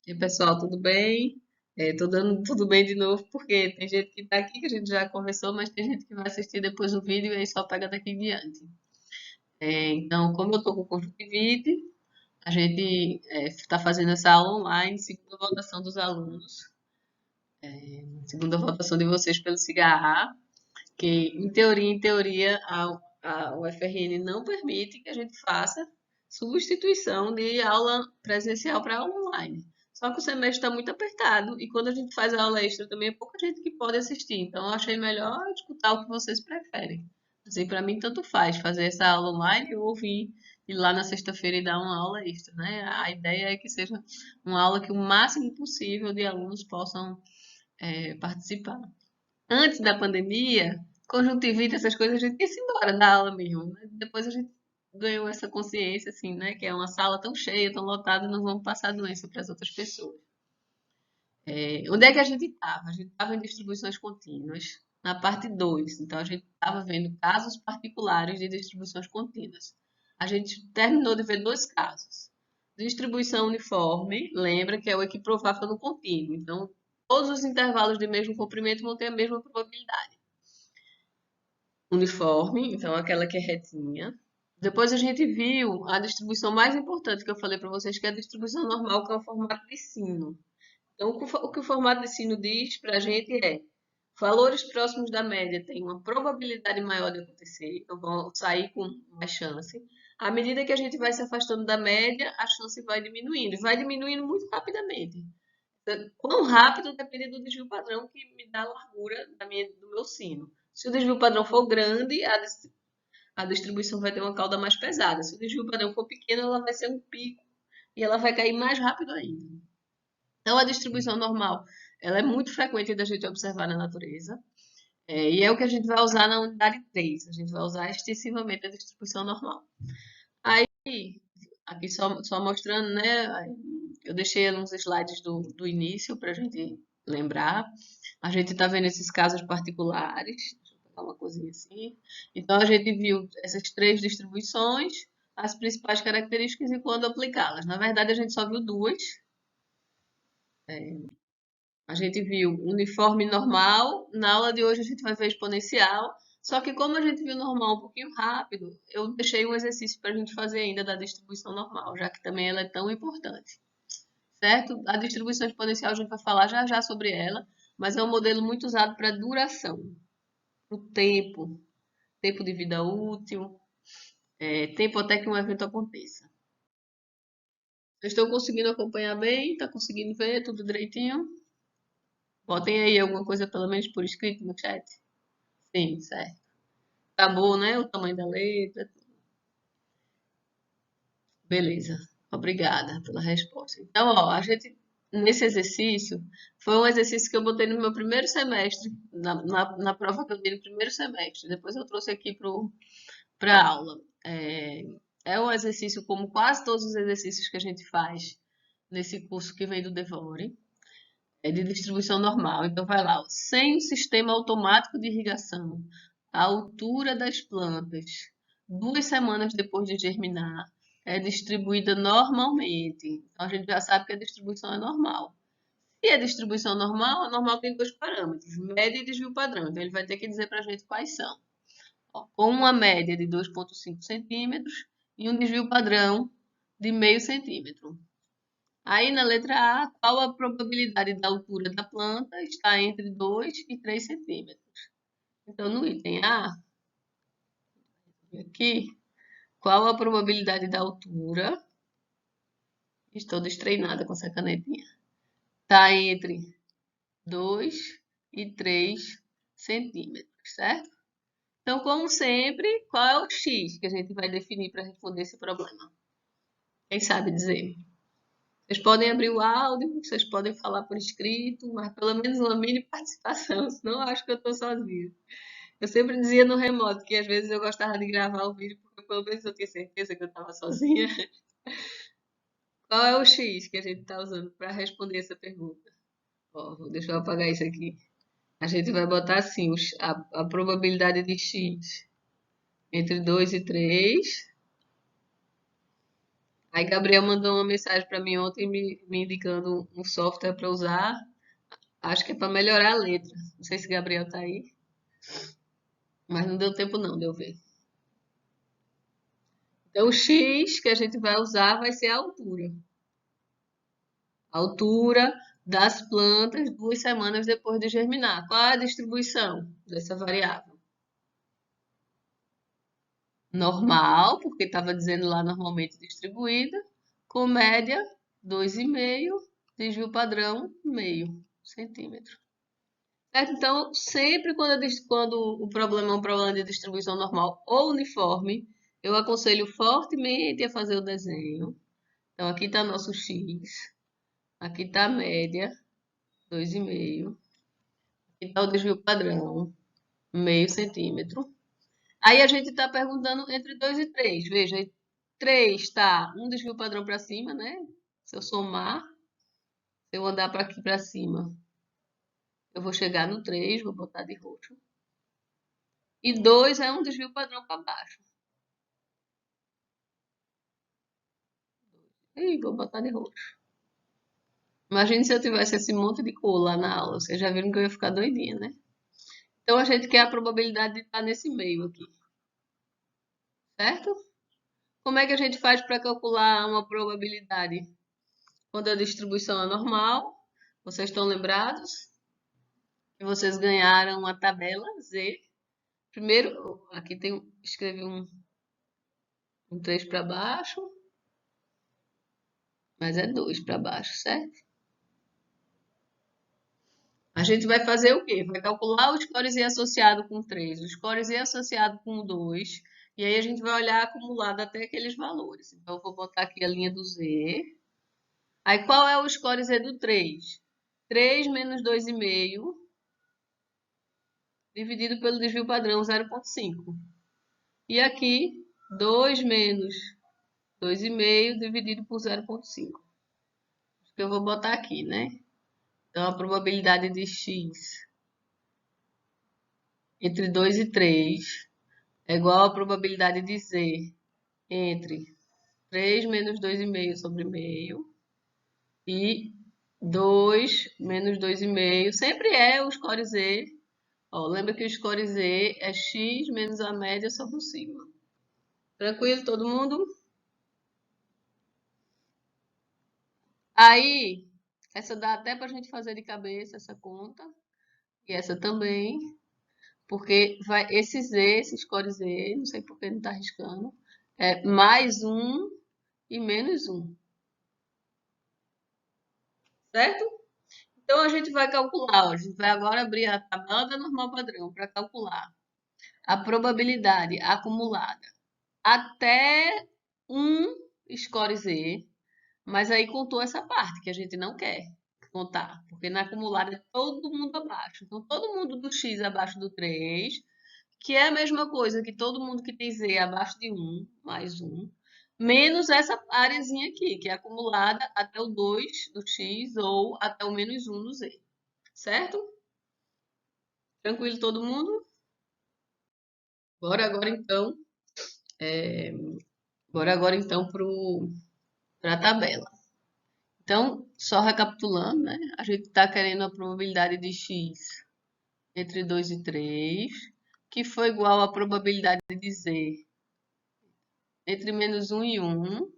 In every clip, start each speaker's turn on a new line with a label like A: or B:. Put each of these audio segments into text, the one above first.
A: E aí, pessoal, tudo bem? Tô dando tudo bem de novo, porque tem gente que tá aqui, que a gente já conversou, mas tem gente que vai assistir depois o vídeo e aí só pega daqui em diante. Então, como eu tô com conjuntivite, a gente está fazendo essa aula online, segunda votação dos alunos, segunda votação de vocês pelo Cigarra, que em teoria, a UFRN não permite que a gente faça substituição de aula presencial para aula online. Só que o semestre está muito apertado e quando a gente faz a aula extra também é pouca gente que pode assistir. Então eu achei melhor escutar o que vocês preferem. Assim, para mim tanto faz fazer essa aula online ou vir ir lá na sexta-feira e dar uma aula extra, né? A ideia é que seja uma aula que o máximo possível de alunos possam participar. Antes da pandemia, conjuntivite, essas coisas, a gente ia se embora da aula mesmo, né? Depois a gente ganhou essa consciência, assim, né? Que é uma sala tão cheia, tão lotada, não vamos passar doença para as outras pessoas. Onde é que a gente estava? A gente estava em distribuições contínuas, na parte 2. Então, a gente estava vendo casos particulares de distribuições contínuas. A gente terminou de ver dois casos. Distribuição uniforme, lembra que é o equiprovável no contínuo. Então, todos os intervalos de mesmo comprimento vão ter a mesma probabilidade. Uniforme, então aquela que é retinha. Depois a gente viu a distribuição mais importante que eu falei para vocês, que é a distribuição normal, que é o formato de sino. Então, o que o formato de sino diz para a gente é: valores próximos da média têm uma probabilidade maior de acontecer, então vão sair com mais chance. À medida que a gente vai se afastando da média, a chance vai diminuindo, e vai diminuindo muito rapidamente. Quão rápido depende do desvio padrão que me dá a largura do meu sino. Se o desvio padrão for grande, a distribuição vai ter uma cauda mais pesada. Se o desvio padrão for pequeno, ela vai ser um pico e ela vai cair mais rápido ainda. Então, a distribuição normal, ela é muito frequente da gente observar na natureza, e é o que a gente vai usar na unidade 3. A gente vai usar extensivamente a distribuição normal. Aí, aqui só mostrando, né? Eu deixei uns slides do início para a gente lembrar. A gente está vendo esses casos particulares. Deixa eu pegar uma coisinha assim. Então, a gente viu essas três distribuições, as principais características e quando aplicá-las. Na verdade, a gente só viu duas. A gente viu uniforme normal. Na aula de hoje, a gente vai ver exponencial. Só que, como a gente viu normal um pouquinho rápido, eu deixei um exercício para a gente fazer ainda da distribuição normal, já que também ela é tão importante. Certo? A distribuição exponencial a gente vai falar já já sobre ela, mas é um modelo muito usado para duração, para o tempo de vida útil, tempo até que um evento aconteça. Vocês estão conseguindo acompanhar bem? Está conseguindo ver tudo direitinho? Botem aí alguma coisa, pelo menos por escrito no chat. Sim, certo. Acabou, né? O tamanho da letra. Beleza. Obrigada pela resposta. Então, ó, a gente, nesse exercício, foi um exercício que eu botei no meu primeiro semestre, na prova que eu dei no primeiro semestre. Depois eu trouxe aqui para a aula. É um exercício, como quase todos os exercícios que a gente faz nesse curso que vem do Devore, é de distribuição normal. Então, vai lá, ó, sem o sistema automático de irrigação, a altura das plantas, 2 semanas depois de germinar, é distribuída normalmente. Então, a gente já sabe que a distribuição é normal. E a distribuição normal, a normal tem dois parâmetros, média e desvio padrão. Então, ele vai ter que dizer para a gente quais são. Ó, com uma média de 2,5 centímetros e um desvio padrão de 0,5 centímetro. Aí na letra A, qual a probabilidade da altura da planta está entre 2 e 3 centímetros? Então, no item A, aqui, qual a probabilidade da altura? Estou destreinada com essa canetinha. Está entre 2 e 3 centímetros, certo? Então, como sempre, qual é o x que a gente vai definir para responder esse problema? Quem sabe dizer? Vocês podem abrir o áudio, vocês podem falar por escrito, mas pelo menos uma mini participação, senão eu acho que eu estou sozinha. Eu sempre dizia no remoto que às vezes eu gostava de gravar o vídeo porque pelo menos eu tinha certeza que eu estava sozinha. Qual é o X que a gente está usando para responder essa pergunta? Ó, deixa eu apagar isso aqui. A gente vai botar assim, a probabilidade de X entre 2 e 3. Aí Gabriel mandou uma mensagem para mim ontem me indicando um software para usar. Acho que é para melhorar a letra. Não sei se Gabriel tá aí, mas não deu tempo não de eu ver. Então o X que a gente vai usar vai ser a altura. A altura das plantas 2 semanas depois de germinar. Qual é a distribuição dessa variável? Normal, porque estava dizendo lá normalmente distribuída, com média 2,5, desvio padrão meio centímetro. Certo? Então, sempre quando o problema é um problema de distribuição normal ou uniforme, eu aconselho fortemente a fazer o desenho. Então, aqui está nosso X, aqui está a média, 2,5, aqui está o desvio padrão, meio centímetro. Aí a gente está perguntando entre 2 e 3. Veja, 3 está um desvio padrão para cima, né? Se eu somar, se eu andar para aqui para cima, eu vou chegar no 3, vou botar de roxo. E 2 é um desvio padrão para baixo. E vou botar de roxo. Imagine se eu tivesse esse monte de cor lá na aula. Vocês já viram que eu ia ficar doidinha, né? Então a gente quer a probabilidade de estar nesse meio aqui. Certo? Como é que a gente faz para calcular uma probabilidade? Quando a distribuição é normal, vocês estão lembrados que vocês ganharam uma tabela Z. Primeiro, aqui escrevi um 3 para baixo, mas é 2 para baixo, certo? A gente vai fazer o quê? Vai calcular o score Z associado com 3, o score Z associado com 2, e aí a gente vai olhar acumulado até aqueles valores. Então, eu vou botar aqui a linha do Z. Aí, qual é o score Z do 3? 3 menos 2,5 dividido pelo desvio padrão 0,5. E aqui, 2 menos 2,5 dividido por 0,5. Que eu vou botar aqui, né? Então, a probabilidade de x entre 2 e 3 é igual à probabilidade de z entre 3 menos 2,5 sobre meio e 2 menos 2,5. Sempre é o score z. Ó, lembra que o score z é x menos a média sobre o sigma. Tranquilo, todo mundo? Aí, essa dá até para a gente fazer de cabeça essa conta. E essa também. Porque vai esse Z, esse score Z, não sei por que não está arriscando, é mais 1 e menos 1. Certo? Então, a gente vai calcular. Ó, a gente vai agora abrir a tabela da normal padrão para calcular a probabilidade acumulada até um score Z, mas aí contou essa parte que a gente não quer contar, porque na acumulada é todo mundo abaixo. Então, todo mundo do X abaixo do 3, que é a mesma coisa que todo mundo que tem Z abaixo de 1, mais 1, menos essa areazinha aqui, que é acumulada até o 2 do X ou até o menos 1 do Z. Certo? Tranquilo todo mundo? Bora agora então, é, bora agora então para a tabela. Então, só recapitulando, né? A gente está querendo a probabilidade de x entre 2 e 3, que foi igual à probabilidade de z entre menos 1 e 1,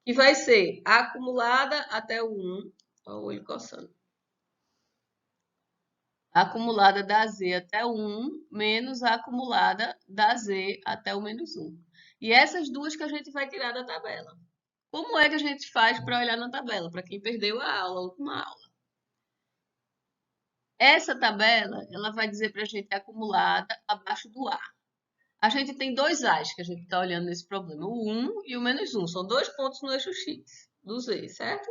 A: que vai ser a acumulada até o 1, ó, o olho coçando, a acumulada da z até o 1, menos a acumulada da z até o menos 1. E essas duas que a gente vai tirar da tabela. Como é que a gente faz para olhar na tabela? Para quem perdeu a aula, a última aula. Essa tabela, ela vai dizer para a gente a acumulada abaixo do A. A gente tem dois A's que a gente está olhando nesse problema, o 1 e o menos 1. São dois pontos no eixo X, do Z, certo?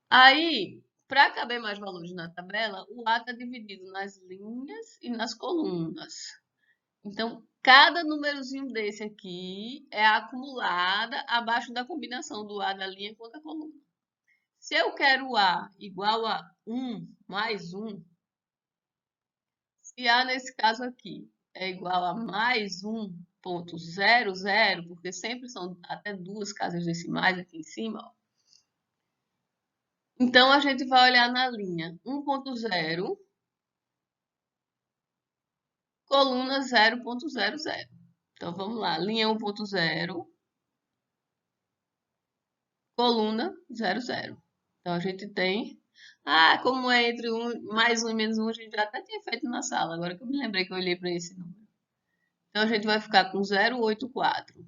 A: Aí, para caber mais valores na tabela, o A está dividido nas linhas e nas colunas. Então, cada númerozinho desse aqui é a acumulada abaixo da combinação do A da linha com a coluna. Se eu quero o A igual a 1 mais 1, se A nesse caso aqui é igual a mais 1,00, porque sempre são até duas casas decimais aqui em cima, ó. Então, a gente vai olhar na linha 1,0, coluna 0,00. Então, vamos lá, linha 1,0, coluna 00. Então, a gente tem... Ah, como é entre mais 1 e menos 1, a gente já até tinha feito na sala, agora que eu me lembrei que eu olhei para esse número. Então, a gente vai ficar com 0,84,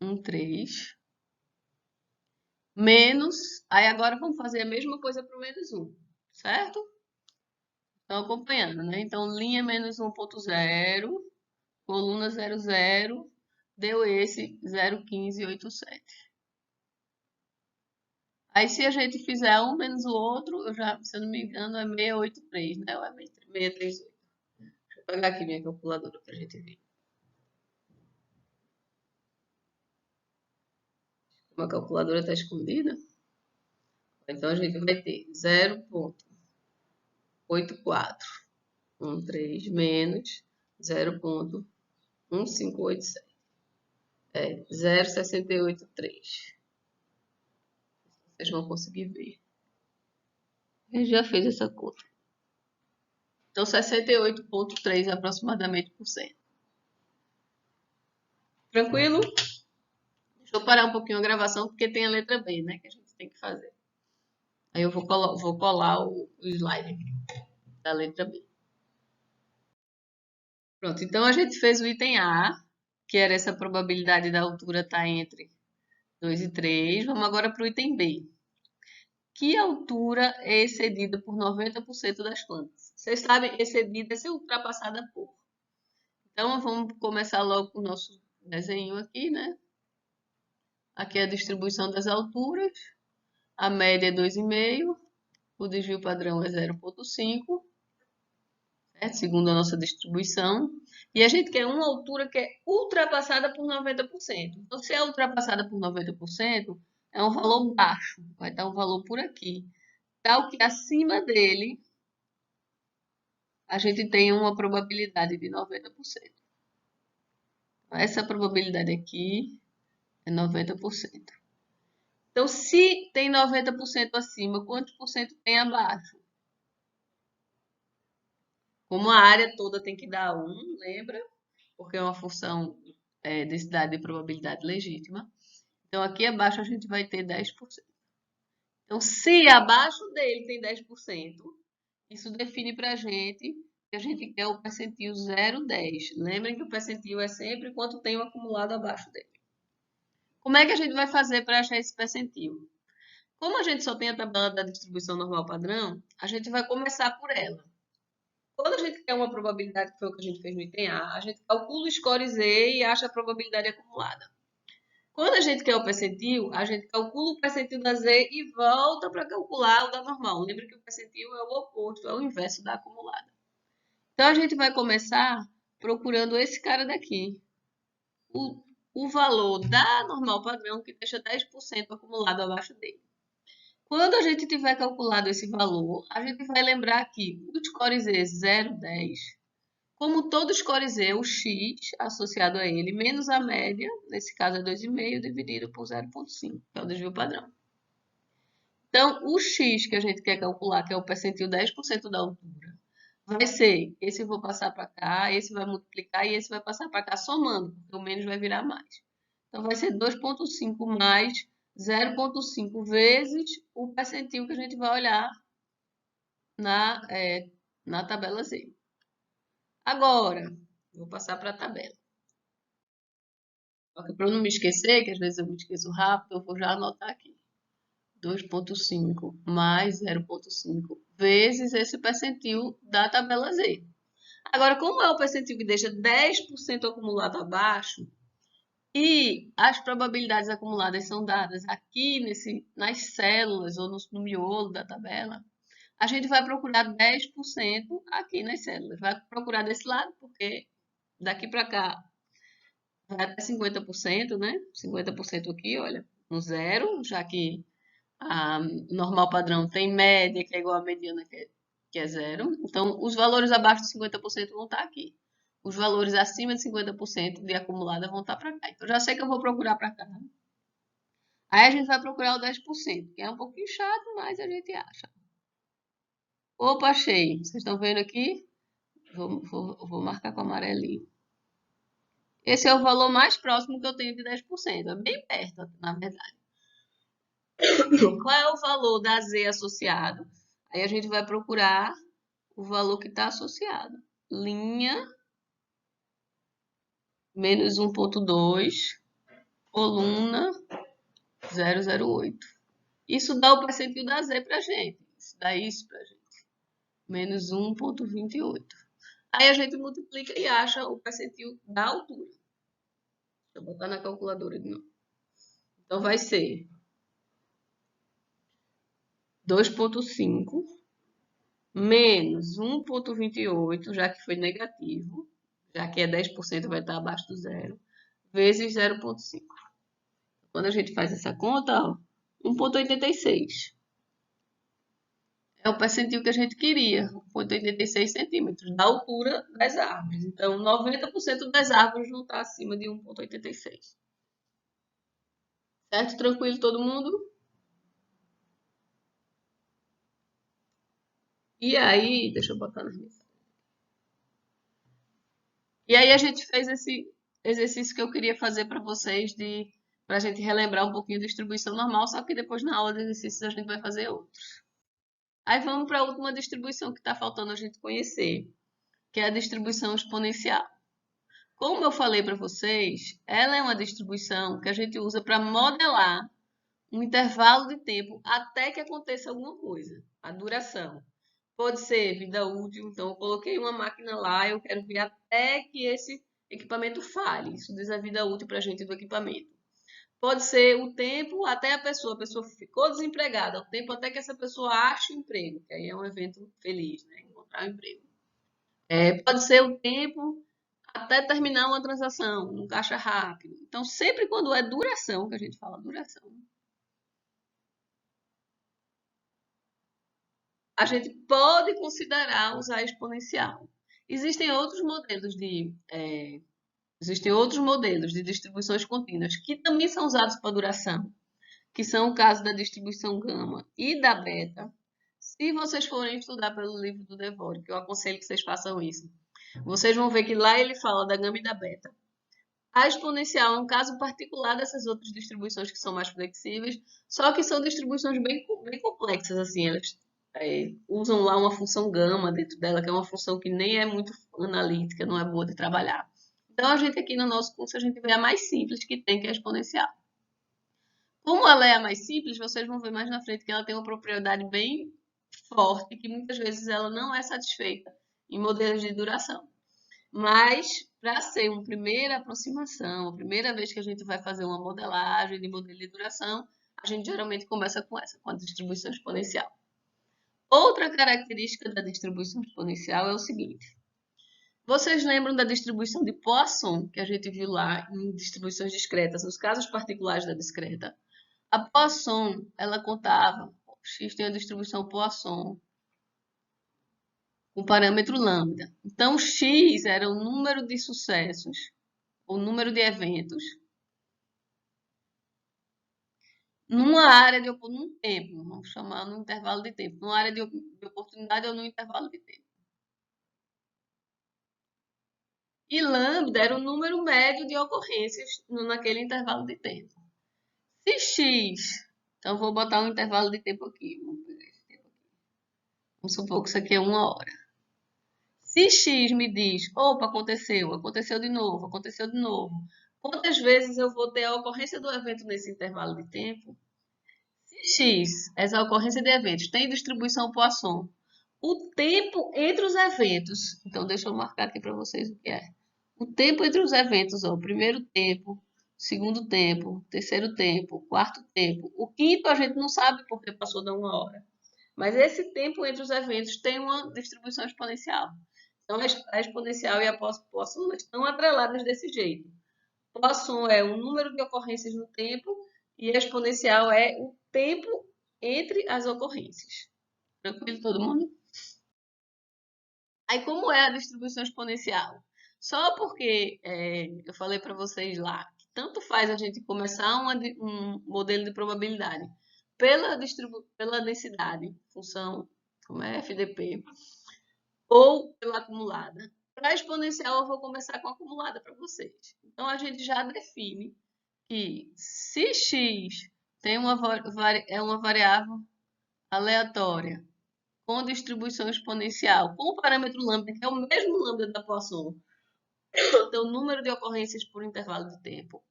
A: 1,3, menos... Aí, agora vamos fazer a mesma coisa para o menos 1, certo? Estão acompanhando, né? Então, linha menos 1,0, coluna 00, deu esse 0,1587. Aí, se a gente fizer um menos o outro, eu já, se eu não me engano, é 683, né? Ou é 638? Deixa eu pegar aqui minha calculadora para a gente ver. Uma calculadora está escondida. Então, a gente vai ter 0,8413 menos 0,1587. É 0,683. Vocês vão conseguir ver. A gente já fez essa conta. Então, 68,3 aproximadamente por cento. Tranquilo? Deixa eu parar um pouquinho a gravação, porque tem a letra B, né? Que a gente tem que fazer. Aí eu vou colar o slide da letra B. Pronto, então a gente fez o item A, que era essa probabilidade da altura estar entre 2 e 3. Vamos agora para o item B. Que altura é excedida por 90% das plantas? Vocês sabem, excedida é ser ultrapassada por. Então, vamos começar logo com o nosso desenho aqui, né? Aqui é a distribuição das alturas. A média é 2,5. O desvio padrão é 0,5. Certo? Segundo a nossa distribuição. E a gente quer uma altura que é ultrapassada por 90%. Então, se é ultrapassada por 90%, é um valor baixo. Vai dar um valor por aqui. Tal que acima dele, a gente tem uma probabilidade de 90%. Essa probabilidade aqui é 90%. Então, se tem 90% acima, quantos por cento tem abaixo? Como a área toda tem que dar 1, lembra? Porque é uma função densidade de probabilidade legítima. Então, aqui abaixo a gente vai ter 10%. Então, se abaixo dele tem 10%, isso define para a gente que a gente quer o percentil 0,10. Lembrem que o percentil é sempre quanto tem o acumulado abaixo dele. Como é que a gente vai fazer para achar esse percentil? Como a gente só tem a tabela da distribuição normal padrão, a gente vai começar por ela. Quando a gente quer uma probabilidade, que foi o que a gente fez no item A, a gente calcula o score Z e acha a probabilidade acumulada. Quando a gente quer o percentil, a gente calcula o percentil da Z e volta para calcular o da normal. Lembra que o percentil é o oposto, é o inverso da acumulada. Então, a gente vai começar procurando esse cara daqui. O valor da normal padrão que deixa 10% acumulado abaixo dele. Quando a gente tiver calculado esse valor, a gente vai lembrar que o score Z 0,10, como todo score Z, o x associado a ele, menos a média, nesse caso é 2,5, dividido por 0,5, que é o desvio padrão. Então, o x que a gente quer calcular, que é o percentil 10% da altura, vai ser, esse eu vou passar para cá, esse vai multiplicar e esse vai passar para cá somando, porque o menos vai virar mais. Então, vai ser 2,5 mais 0,5 vezes o percentil que a gente vai olhar na tabela Z. Agora, vou passar para a tabela. Para eu não me esquecer, que às vezes eu me esqueço rápido, eu vou já anotar aqui. 2,5 mais 0,5 vezes esse percentil da tabela Z. Agora, como é o percentil que deixa 10% acumulado abaixo, e as probabilidades acumuladas são dadas aqui nas células ou no miolo da tabela, a gente vai procurar 10% aqui nas células. Vai procurar desse lado, porque daqui para cá vai até 50%, né? 50% aqui, olha, no zero, já que a normal padrão tem média, que é igual à mediana, que é zero. Então, os valores abaixo de 50% vão estar aqui. Os valores acima de 50% de acumulada vão estar para cá. Então, já sei que eu vou procurar para cá. Aí a gente vai procurar o 10%, que é um pouquinho chato, mas a gente acha. Opa, achei. Vocês estão vendo aqui? Vou marcar com amarelinho. Esse é o valor mais próximo que eu tenho de 10%. É bem perto, na verdade. Qual é o valor da Z associado? Aí a gente vai procurar o valor que está associado. Linha menos 1,2, coluna 0,08. Isso dá o percentil da Z para a gente. Isso dá isso para a gente. Menos 1,28. Aí a gente multiplica e acha o percentil da altura. Deixa eu botar na calculadora de novo. Então vai ser 2,5 menos 1,28, já que foi negativo, já que é 10%, vai estar abaixo do zero, vezes 0,5. Quando a gente faz essa conta, ó, 1,86. É o percentil que a gente queria, 1,86 centímetros, da altura das árvores. Então, 90% das árvores não está acima de 1,86. Certo? Tranquilo todo mundo? E aí, deixa eu botar na mesa. E aí a gente fez esse exercício que eu queria fazer para vocês para a gente relembrar um pouquinho da distribuição normal, só que depois na aula de exercícios a gente vai fazer outros. Aí vamos para a última distribuição que está faltando a gente conhecer, que é a distribuição exponencial. Como eu falei para vocês, ela é uma distribuição que a gente usa para modelar um intervalo de tempo até que aconteça alguma coisa, a duração. Pode ser vida útil, então eu coloquei uma máquina lá, eu quero ver até que esse equipamento fale. Isso diz a vida útil para a gente do equipamento. Pode ser o tempo até a pessoa ficou desempregada, o tempo até que essa pessoa ache emprego, que aí é um evento feliz, né? Encontrar um emprego. Pode ser o tempo até terminar uma transação, um caixa rápido. Então, sempre quando é duração, que a gente fala duração, a gente pode considerar usar exponencial. Existem outros modelos de distribuições contínuas que também são usados para duração, que são o caso da distribuição gama e da beta. Se vocês forem estudar pelo livro do Devore, que eu aconselho que vocês façam isso, vocês vão ver que lá ele fala da gama e da beta. A exponencial é um caso particular dessas outras distribuições que são mais flexíveis, só que são distribuições bem complexas, assim, elas usam lá uma função gama dentro dela, que é uma função que nem é muito analítica, não é boa de trabalhar. Então, a gente aqui no nosso curso, a gente vê a mais simples que tem, que é a exponencial. Como ela é a mais simples, vocês vão ver mais na frente que ela tem uma propriedade bem forte, que muitas vezes ela não é satisfeita em modelos de duração. Mas, para ser uma primeira aproximação, a primeira vez que a gente vai fazer uma modelagem de modelo de duração, a gente geralmente começa com essa, com a distribuição exponencial. Outra característica da distribuição exponencial é o seguinte. Vocês lembram da distribuição de Poisson, que a gente viu lá em distribuições discretas, nos casos particulares da discreta? A Poisson, ela contava, X tem a distribuição Poisson, com parâmetro lambda. Então, X era o número de sucessos, o número de eventos, numa área num tempo, vamos chamar no intervalo de tempo, numa área de oportunidade ou no intervalo de tempo. E lambda era o número médio de ocorrências naquele intervalo de tempo. Se x, então vou botar um intervalo de tempo aqui, vamos pegar esse tempo aqui. Vamos supor que isso aqui é 1 hora. Se x me diz, opa, aconteceu de novo, aconteceu de novo. Quantas vezes eu vou ter a ocorrência do evento nesse intervalo de tempo? Se x, essa ocorrência de eventos, tem distribuição Poisson, o tempo entre os eventos, então deixa eu marcar aqui para vocês o que é. O tempo entre os eventos, ó, o primeiro tempo, segundo tempo, terceiro tempo, quarto tempo. O quinto a gente não sabe porque passou da 1 hora. Mas esse tempo entre os eventos tem uma distribuição exponencial. Então, a exponencial e a Poisson estão atreladas desse jeito. Poisson é o número de ocorrências no tempo e a exponencial é o tempo entre as ocorrências. Tranquilo todo mundo? Aí, como é a distribuição exponencial? Só porque eu falei para vocês lá que tanto faz a gente começar um modelo de probabilidade pela densidade, função como é FDP, ou pela acumulada. Para a exponencial, eu vou começar com a acumulada para vocês. Então, a gente já define que se x tem é uma variável aleatória com distribuição exponencial, com o parâmetro lambda, que é o mesmo lambda da Poisson, então, o número de ocorrências por intervalo de tempo,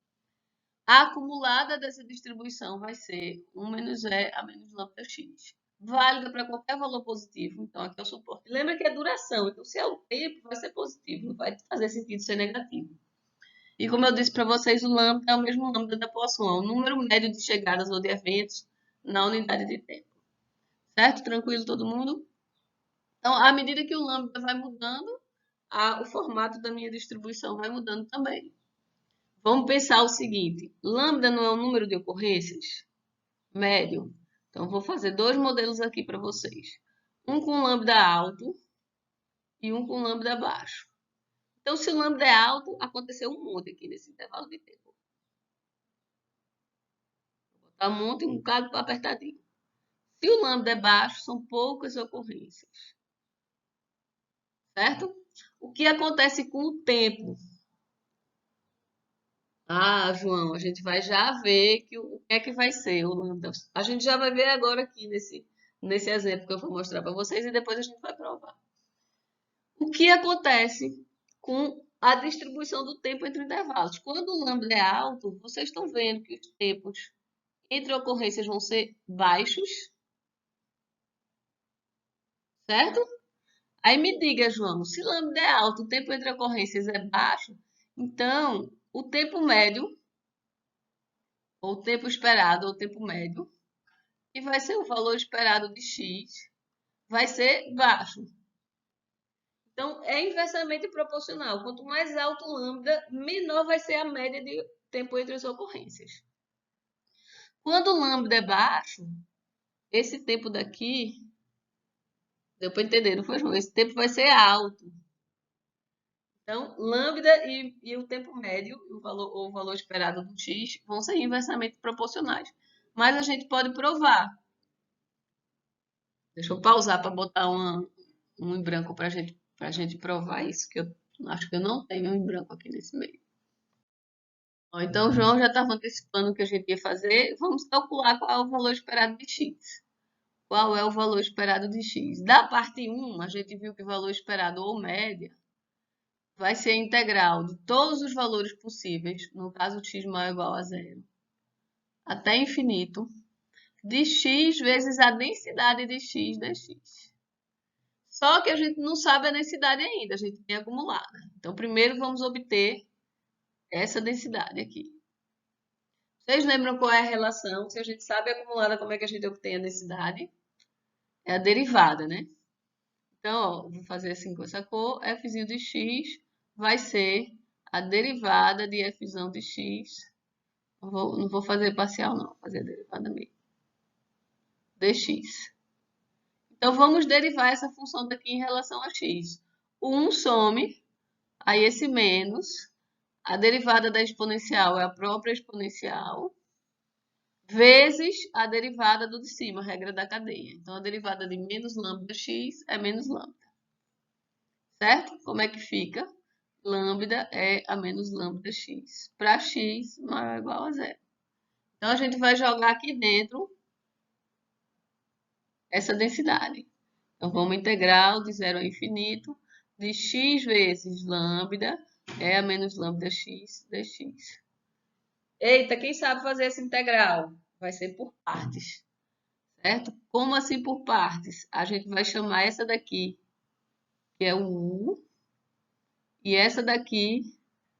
A: a acumulada dessa distribuição vai ser 1 menos E a menos lambda x. Válida para qualquer valor positivo, então aqui é o suporte. Lembra que é duração, então se é o tempo, vai ser positivo, não vai fazer sentido ser negativo. E como eu disse para vocês, o lambda é o mesmo lambda da Poisson, é o número médio de chegadas ou de eventos na unidade de tempo. Certo? Tranquilo todo mundo? Então, à medida que o lambda vai mudando, o formato da minha distribuição vai mudando também. Vamos pensar o seguinte: lambda não é um número de ocorrências médio? Então, vou fazer dois modelos aqui para vocês. Um com lambda alto e um com lambda baixo. Então, se o lambda é alto, aconteceu um monte aqui nesse intervalo de tempo. Vou botar um monte e um bocado apertadinho. Se o lambda é baixo, são poucas ocorrências. Certo? O que acontece com o tempo? Ah, João, a gente vai já ver o que é que vai ser o lambda. A gente já vai ver agora aqui nesse exemplo que eu vou mostrar para vocês e depois a gente vai provar. O que acontece com a distribuição do tempo entre intervalos? Quando o lambda é alto, vocês estão vendo que os tempos entre ocorrências vão ser baixos, certo? Aí me diga, João, se lambda é alto, o tempo entre ocorrências é baixo, então o tempo médio, ou o tempo esperado, ou o tempo médio, que vai ser o valor esperado de x, vai ser baixo. Então, é inversamente proporcional. Quanto mais alto o lambda, menor vai ser a média de tempo entre as ocorrências. Quando o lambda é baixo, esse tempo daqui, deu para entender, não foi, João? Esse tempo vai ser alto. Então, lambda e o tempo médio, o valor esperado do x, vão ser inversamente proporcionais. Mas a gente pode provar. Deixa eu pausar para botar um em branco para a gente provar isso, que eu acho que eu não tenho um em branco aqui nesse meio. Então, o João já estava antecipando o que a gente ia fazer. Vamos calcular qual é o valor esperado de x. Qual é o valor esperado de x? Da parte 1, a gente viu que o valor esperado ou média vai ser a integral de todos os valores possíveis, no caso x maior ou igual a zero, até infinito, de x vezes a densidade de x dx. Só que a gente não sabe a densidade ainda, a gente tem acumulada. Então, primeiro vamos obter essa densidade aqui. Vocês lembram qual é a relação? Se a gente sabe a acumulada, como é que a gente obtém a densidade? É a derivada, né? Então, ó, vou fazer assim com essa cor. Fzinho de x vai ser a derivada de f de x. Não vou fazer parcial, não. Vou fazer a derivada mesmo. Dx. Então, vamos derivar essa função daqui em relação a x. O 1 some, aí esse menos. A derivada da exponencial é a própria exponencial, vezes a derivada do de cima, a regra da cadeia. Então, a derivada de menos lambda x é menos lambda. Certo? Como é que fica? Lambda é a menos lambda x, para x maior ou igual a zero. Então, a gente vai jogar aqui dentro essa densidade. Então, vamos integral de zero a infinito de x vezes lambda é a menos lambda x dx. Eita, quem sabe fazer essa integral? Vai ser por partes, certo? Como assim por partes? A gente vai chamar essa daqui, que é o u, e essa daqui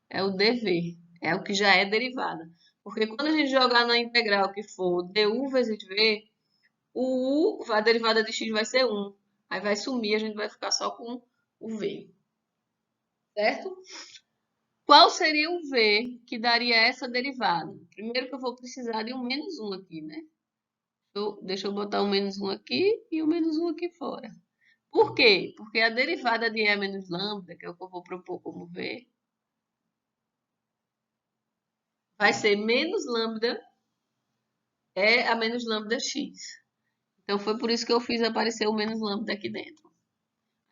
A: é o dv, é o que já é derivada. Porque quando a gente jogar na integral que for du vezes v, o u, a derivada de x vai ser 1. Aí vai sumir, a gente vai ficar só com o v. Certo? Qual seria o v que daria essa derivada? Primeiro que eu vou precisar de um menos 1 aqui, né? Deixa eu botar o menos 1 aqui e o menos 1 aqui fora. Por quê? Porque a derivada de E menos lambda, que é o que eu vou propor como V, vai ser menos lambda é a menos lambda x. Então foi por isso que eu fiz aparecer o menos lambda aqui dentro.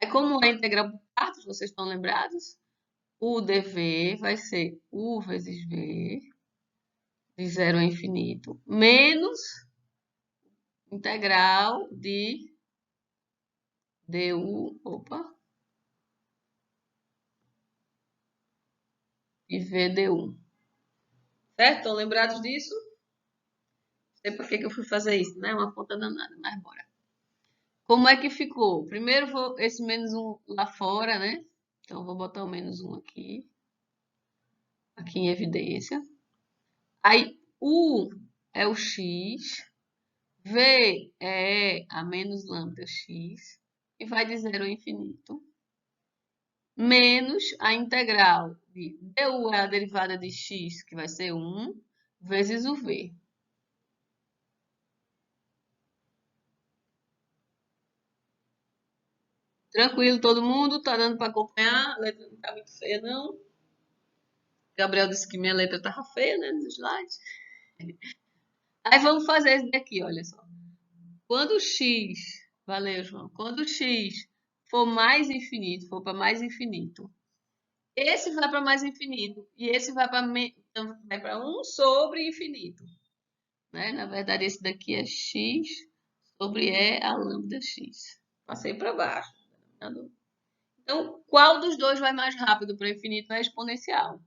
A: Aí como é integral por partes, vocês estão lembrados? O dv vai ser u vezes v, de 0 a infinito, menos integral de du, opa, de v du. Certo? Estão lembrados disso? Não sei por que eu fui fazer isso, né? Uma conta danada, mas bora. Como é que ficou? Primeiro vou esse menos um lá fora, né? Então vou botar o menos um aqui em evidência. Aí U é o x, V é a menos lambda x, e vai de 0 a infinito, menos a integral de du é a derivada de x, que vai ser 1, vezes o V. Tranquilo todo mundo? Tá dando para acompanhar? A letra não tá muito feia, não? Gabriel disse que minha letra tava feia, né, nos slides. Aí vamos fazer esse daqui, olha só. Quando o x, valeu, João. Quando o x for mais infinito, for para mais infinito, esse vai para mais infinito e esse vai para 1 sobre infinito, né? Na verdade, esse daqui é x sobre e a lambda x. Passei para baixo. Então, qual dos dois vai mais rápido para infinito é exponencial.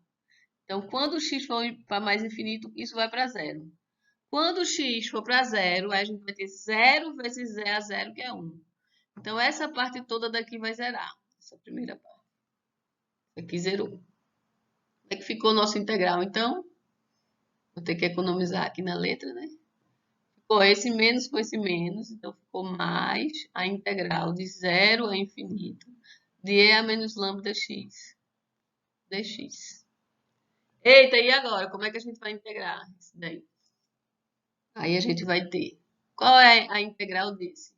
A: Então, quando o x for para mais infinito, isso vai para zero. Quando o x for para zero, aí a gente vai ter 0 vezes e a zero, que é 1. Então, essa parte toda daqui vai zerar. Essa primeira parte. Aqui zerou. Como é que ficou o nosso integral, então? Vou ter que economizar aqui na letra, né? Ficou esse menos com esse menos. Então, ficou mais a integral de 0 a infinito de e a menos lambda x dx. Eita, e agora? Como é que a gente vai integrar isso daí? Aí a gente vai ter. Qual é a integral desse?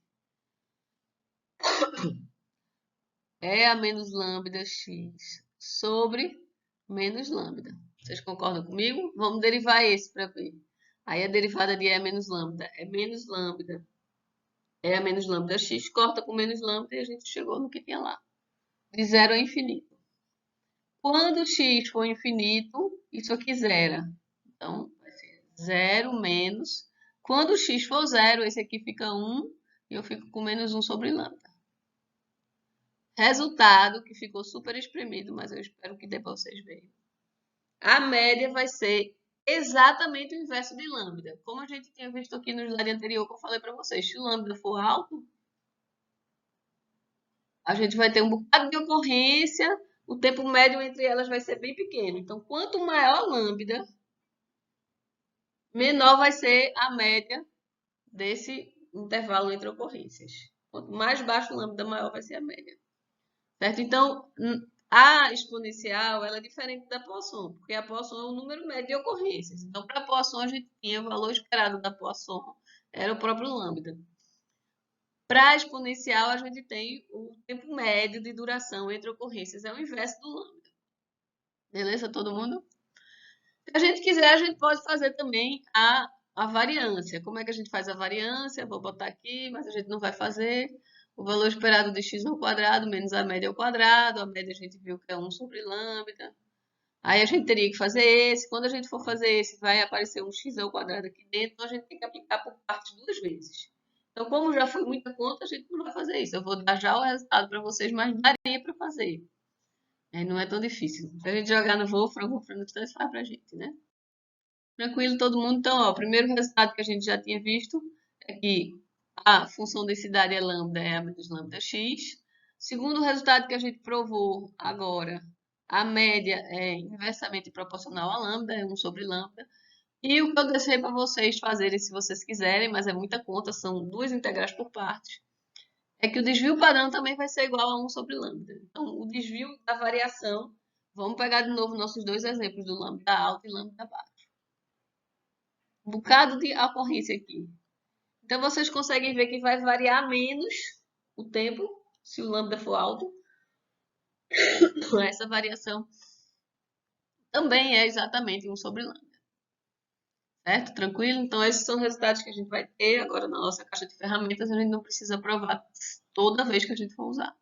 A: É a menos lambda x sobre menos lambda. Vocês concordam comigo? Vamos derivar esse para ver. Aí a derivada de E menos lambda é menos lambda. É a menos lambda x, corta com menos lambda e a gente chegou no que tinha lá. De 0 a infinito. Quando x for infinito, isso aqui zera. Então, vai ser 0 menos. Quando x for 0, esse aqui fica 1 e eu fico com menos 1 sobre lambda. Resultado que ficou super espremido, mas eu espero que dê para vocês verem. A média vai ser exatamente o inverso de lambda. Como a gente tinha visto aqui no slide anterior que eu falei para vocês, se o lambda for alto, a gente vai ter um bocado de ocorrência, o tempo médio entre elas vai ser bem pequeno. Então, quanto maior a lambda, menor vai ser a média desse intervalo entre ocorrências. Quanto mais baixo o lambda, maior vai ser a média. Certo? Então, a exponencial ela é diferente da Poisson, porque a Poisson é o número médio de ocorrências. Então, para a Poisson, a gente tinha o valor esperado da Poisson, era o próprio lambda. Para a exponencial, a gente tem o tempo médio de duração entre ocorrências, é o inverso do lambda. Beleza, todo mundo? Se a gente quiser, a gente pode fazer também a variância. Como é que a gente faz a variância? Vou botar aqui, mas a gente não vai fazer. O valor esperado de x ao quadrado menos a média ao quadrado. A média a gente viu que é 1 sobre lambda. Aí a gente teria que fazer esse. Quando a gente for fazer esse, vai aparecer um x ao quadrado aqui dentro. Então a gente tem que aplicar por partes 2 vezes. Então, como já foi muita conta, a gente não vai fazer isso. Eu vou dar já o resultado para vocês, mas daria para fazer. Não é tão difícil. Se a gente jogar no Wolfram, o Wolfram não faz para a gente, né? Tranquilo, todo mundo? Então, ó, o primeiro resultado que a gente já tinha visto é que a função densidade é lambda, é a menos lambda x. Segundo resultado que a gente provou agora, a média é inversamente proporcional a lambda, é 1 sobre lambda. E o que eu deixei para vocês fazerem, se vocês quiserem, mas é muita conta, são duas integrais por partes, é que o desvio padrão também vai ser igual a 1 sobre lambda. Então, o desvio da variação, vamos pegar de novo nossos dois exemplos do lambda alto e lambda baixo. Um bocado de ocorrência aqui. Então, vocês conseguem ver que vai variar menos o tempo. Se o lambda for alto, essa variação também é exatamente 1 sobre lambda. Certo? Tranquilo? Então, esses são os resultados que a gente vai ter agora na nossa caixa de ferramentas. A gente não precisa provar toda vez que a gente for usar.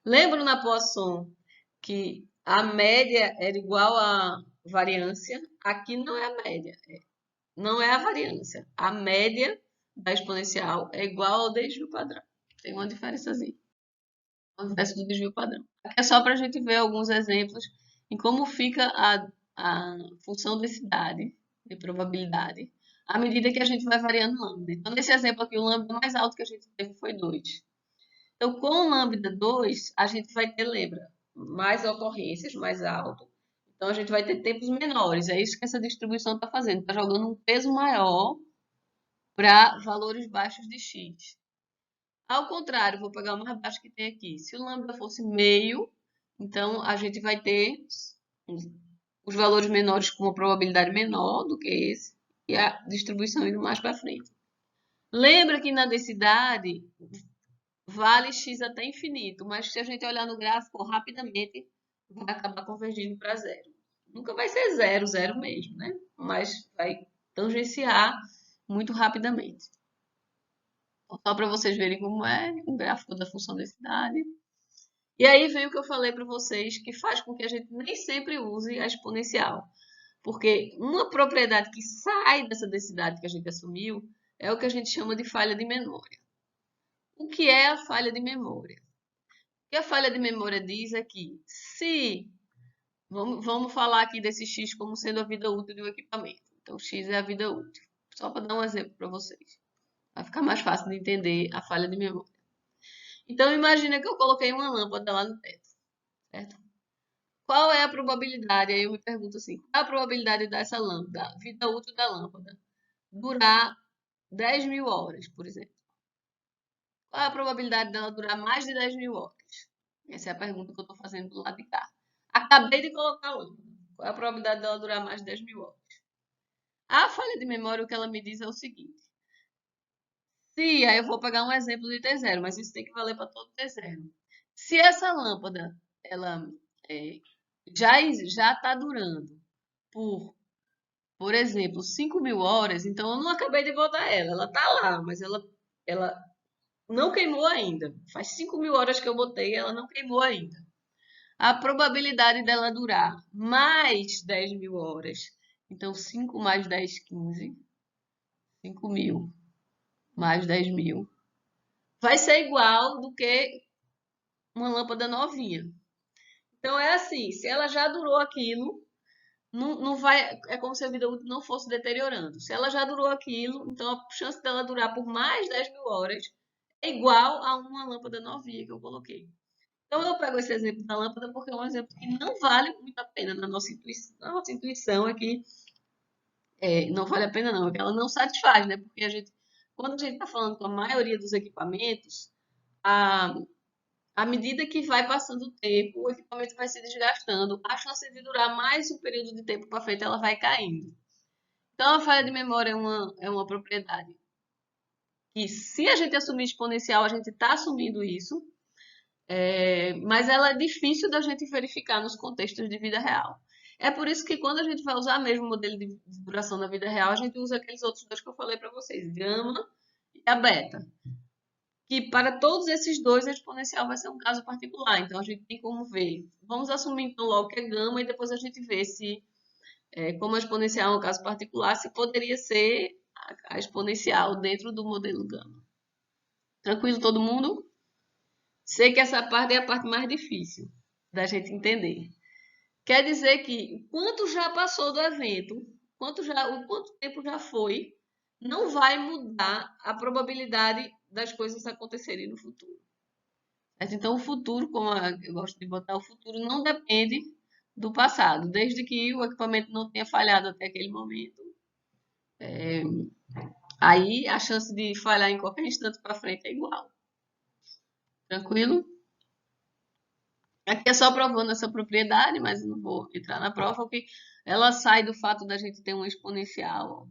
A: Lembra na Poisson que a média era igual à variância? Aqui não é a média, não é a variância. A média da exponencial é igual ao desvio padrão. Tem uma diferençazinha. Uma diferença do desvio padrão. Aqui é só para a gente ver alguns exemplos em como fica a função densidade de probabilidade à medida que a gente vai variando o lambda. Então, nesse exemplo aqui, o lambda mais alto que a gente teve foi 2. Então, com o lambda 2, a gente vai ter, lembra, mais ocorrências, mais alto. Então, a gente vai ter tempos menores. É isso que essa distribuição está fazendo. Está jogando um peso maior para valores baixos de x. Ao contrário, vou pegar o mais baixo que tem aqui. Se o lambda fosse meio, então a gente vai ter os valores menores com uma probabilidade menor do que esse e a distribuição indo mais para frente. Lembra que na densidade vale x até infinito, mas se a gente olhar no gráfico rapidamente, vai acabar convergindo para zero. Nunca vai ser zero, zero mesmo, né? Mas vai tangenciar muito rapidamente. Só para vocês verem como é o gráfico da função densidade. E aí vem o que eu falei para vocês, que faz com que a gente nem sempre use a exponencial. Porque uma propriedade que sai dessa densidade que a gente assumiu é o que a gente chama de falha de memória. O que é a falha de memória? O que a falha de memória diz é que se... Vamos falar aqui desse x como sendo a vida útil de um equipamento. Então, x é a vida útil. Só para dar um exemplo para vocês. Vai ficar mais fácil de entender a falha de memória. Então, imagina que eu coloquei uma lâmpada lá no teto, certo? Qual é a probabilidade? Aí eu me pergunto assim, qual é a probabilidade dessa lâmpada, a vida útil da lâmpada, durar 10.000 horas, por exemplo? Qual é a probabilidade dela durar mais de 10.000 horas? Essa é a pergunta que eu estou fazendo do lado de cá. Acabei de colocar a lâmpada. Qual é a probabilidade dela durar mais de 10.000 horas? A falha de memória, o que ela me diz é o seguinte. Se, aí eu vou pegar um exemplo de T0, mas isso tem que valer para todo T0. Se essa lâmpada, ela já está durando por exemplo, 5.000 horas, então eu não acabei de botar ela. Ela está lá, mas ela não queimou ainda. Faz 5.000 horas que eu botei, ela não queimou ainda. A probabilidade dela durar mais 10.000 horas, então 5 mais 10, 15. 5.000 mais 10.000. Vai ser igual do que uma lâmpada novinha. Então é assim, se ela já durou aquilo, não vai, é como se a vida útil não fosse deteriorando. Se ela já durou aquilo, então a chance dela durar por mais 10.000 horas é igual a uma lâmpada novinha que eu coloquei. Então eu pego esse exemplo da lâmpada porque é um exemplo que não vale muito a pena na nossa intuição. A nossa intuição é que não vale a pena não, é que ela não satisfaz, né? Porque quando a gente está falando com a maioria dos equipamentos, a, à medida que vai passando o tempo, o equipamento vai se desgastando, a chance de durar mais um período de tempo para frente ela vai caindo. Então, a falha de memória é uma propriedade que, se a gente assumir exponencial, a gente está assumindo isso, mas ela é difícil da gente verificar nos contextos de vida real. É por isso que quando a gente vai usar mesmo o modelo de duração da vida real, a gente usa aqueles outros dois que eu falei para vocês, gama e a beta. Que para todos esses dois a exponencial vai ser um caso particular. Então, a gente tem como ver. Vamos assumir então logo que é gama e depois a gente vê se, como a exponencial é um caso particular, se poderia ser a exponencial dentro do modelo gama. Tranquilo todo mundo? Sei que essa parte é a parte mais difícil da gente entender. Quer dizer que o quanto já passou do evento, o quanto tempo já foi, não vai mudar a probabilidade das coisas acontecerem no futuro. Então, o futuro, eu gosto de botar, o futuro não depende do passado. Desde que o equipamento não tenha falhado até aquele momento, aí a chance de falhar em qualquer instante para frente é igual. Tranquilo? Aqui é só provando essa propriedade, mas não vou entrar na prova, porque ela sai do fato da gente ter uma exponencial.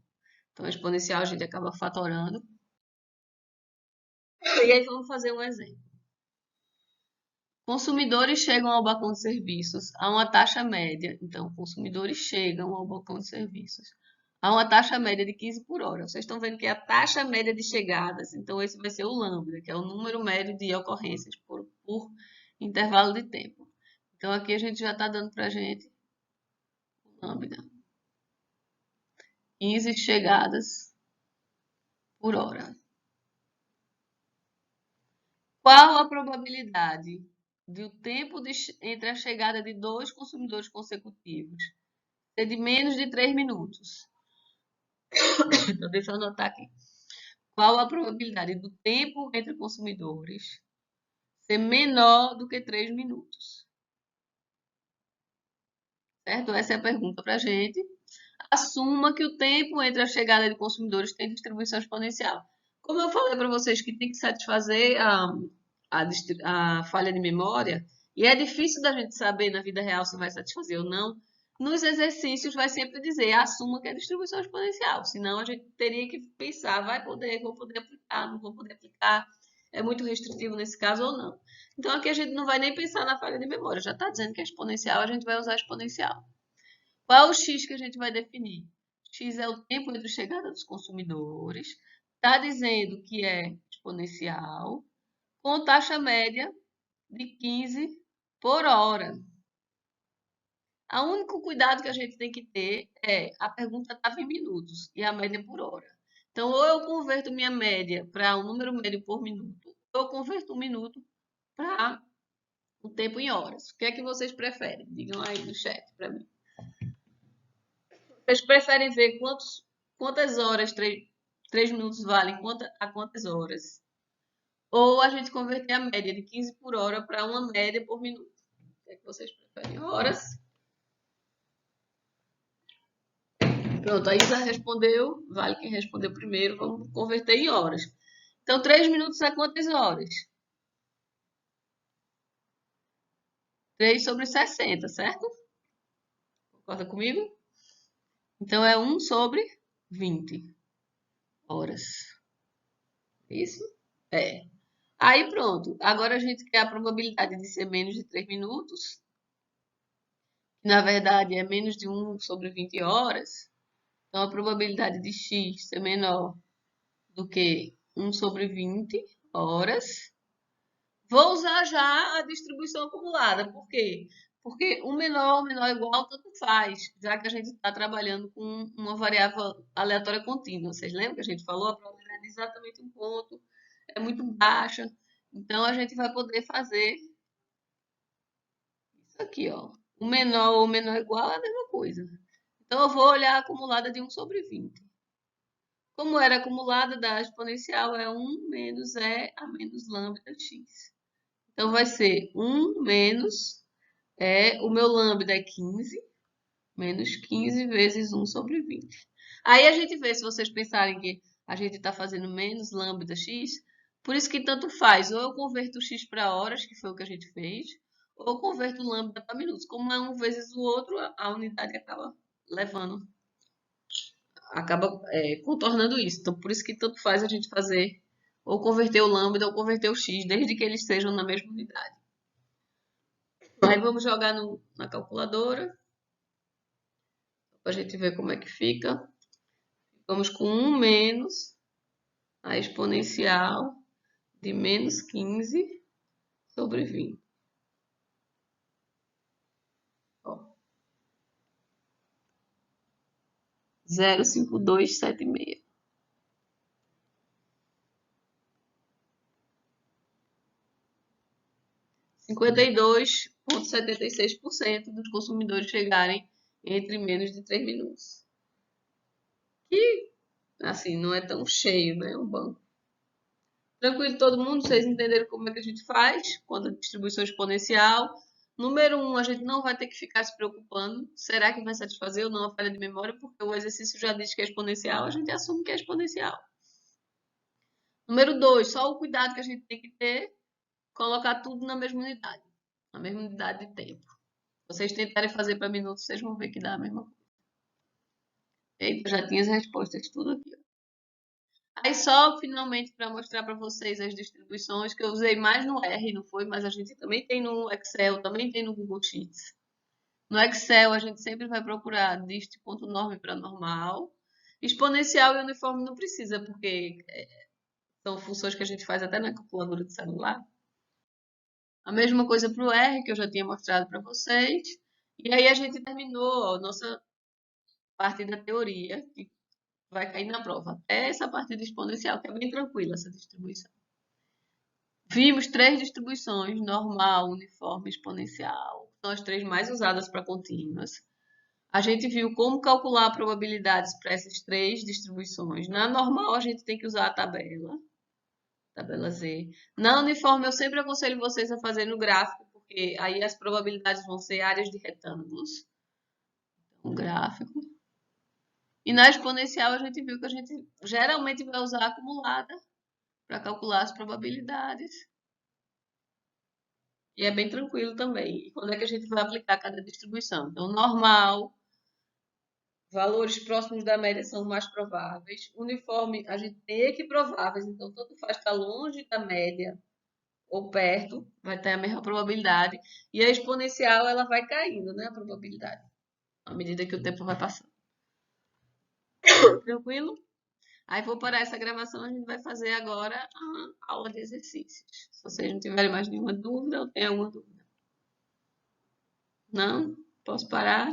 A: Então, a exponencial a gente acaba fatorando. E aí vamos fazer um exemplo. Consumidores chegam ao balcão de serviços a uma taxa média. Então, consumidores chegam ao balcão de serviços a uma taxa média de 15 por hora. Vocês estão vendo que é a taxa média de chegadas. Então, esse vai ser o lambda, que é o número médio de ocorrências por intervalo de tempo. Então, aqui a gente já está dando para a gente o lambda. 15 chegadas por hora. Qual a probabilidade do tempo entre a chegada de 2 consumidores consecutivos ser de menos de 3 minutos? Então, deixa eu anotar aqui. Qual a probabilidade do tempo entre consumidores ser menor do que 3 minutos? Certo? Essa é a pergunta para a gente. Assuma que o tempo entre a chegada de consumidores tem distribuição exponencial. Como eu falei para vocês que tem que satisfazer a falha de memória, e é difícil da gente saber na vida real se vai satisfazer ou não, nos exercícios vai sempre dizer, assuma que é distribuição exponencial, senão a gente teria que pensar, vou poder aplicar, não vou poder aplicar, é muito restritivo nesse caso ou não. Então aqui a gente não vai nem pensar na falha de memória, já está dizendo que é exponencial, a gente vai usar exponencial. Qual é o x que a gente vai definir? X é o tempo entre a chegada dos consumidores, está dizendo que é exponencial, com taxa média de 15 por hora. O único cuidado que a gente tem que ter é, a pergunta estava em minutos e a média por hora. Então, ou eu converto minha média para um número médio por minuto, ou eu converto um minuto para o tempo em horas. O que é que vocês preferem? Digam aí no chat para mim. Vocês preferem ver quantas horas 3 minutos valem a quantas horas? Ou a gente converter a média de 15 por hora para uma média por minuto? O que é que vocês preferem? Horas? Pronto, a Isa respondeu, vale quem respondeu primeiro, vamos converter em horas. Então, 3 minutos é quantas horas? 3 sobre 60, certo? Concorda comigo? Então, é 1 sobre 20 horas. Isso? É. Aí, pronto. Agora a gente quer a probabilidade de ser menos de 3 minutos. Na verdade, é menos de 1 sobre 20 horas. Então, a probabilidade de x ser menor do que 1 sobre 20 horas. Vou usar já a distribuição acumulada. Por quê? Porque o menor igual, tanto faz, já que a gente está trabalhando com uma variável aleatória contínua. Vocês lembram que a gente falou? A probabilidade é exatamente um ponto, é muito baixa. Então, a gente vai poder fazer isso aqui, ó. O menor ou menor igual é a mesma coisa. Então, eu vou olhar a acumulada de 1 sobre 20. Como era acumulada da exponencial, é 1 menos E a menos lambda x. Então, vai ser 1 menos o meu lambda é 15, menos 15 vezes 1 sobre 20. Aí a gente vê, se vocês pensarem que a gente está fazendo menos lambda x, por isso que tanto faz, ou eu converto o x para horas, que foi o que a gente fez, ou eu converto o lambda para minutos. Como é um vezes o outro, a unidade acaba levando, acaba contornando isso. Então, por isso que tanto faz a gente fazer ou converter o lambda ou converter o x, desde que eles estejam na mesma unidade. Aí vamos jogar na calculadora, para a gente ver como é que fica. Vamos com 1 menos a exponencial de menos 15 sobre 20. Ó, 0,5276. 52,76% dos consumidores chegarem entre menos de 3 minutos. Que, assim, não é tão cheio, né, o banco. Tranquilo todo mundo? Vocês entenderam como é que a gente faz quando a distribuição exponencial? Número 1, a gente não vai ter que ficar se preocupando. Será que vai satisfazer ou não a falha de memória? Porque o exercício já diz que é exponencial, a gente assume que é exponencial. Número 2, só o cuidado que a gente tem que ter, colocar tudo na mesma unidade de tempo. Vocês tentarem fazer para minutos, vocês vão ver que dá a mesma coisa. Eita, já tinha as respostas tudo aqui. Aí só finalmente para mostrar para vocês as distribuições que eu usei mais no R, não foi? Mas a gente também tem no Excel, também tem no Google Sheets. No Excel a gente sempre vai procurar dist.norm para normal. Exponencial e uniforme não precisa, porque são funções que a gente faz até na calculadora de celular. A mesma coisa para o R, que eu já tinha mostrado para vocês. E aí a gente terminou a nossa parte da teoria, que vai cair na prova. Até essa parte de exponencial, que é bem tranquila essa distribuição. Vimos três distribuições, normal, uniforme e exponencial. São as três mais usadas para contínuas. A gente viu como calcular probabilidades para essas três distribuições. Na normal, a gente tem que usar a tabela Z. Na uniforme, eu sempre aconselho vocês a fazer no gráfico, porque aí as probabilidades vão ser áreas de retângulos. Um gráfico. E na exponencial, a gente viu que a gente geralmente vai usar a acumulada para calcular as probabilidades. E é bem tranquilo também. E quando é que a gente vai aplicar cada distribuição? Então, normal, valores próximos da média são mais prováveis. Uniforme, a gente tem equiprováveis, então tanto faz estar longe da média ou perto, vai ter a mesma probabilidade. E a exponencial, ela vai caindo, né, a probabilidade, à medida que o tempo vai passando. Tranquilo? Aí vou parar essa gravação, a gente vai fazer agora a aula de exercícios. Se vocês não tiverem mais nenhuma dúvida, ou tem alguma dúvida? Não? Posso parar?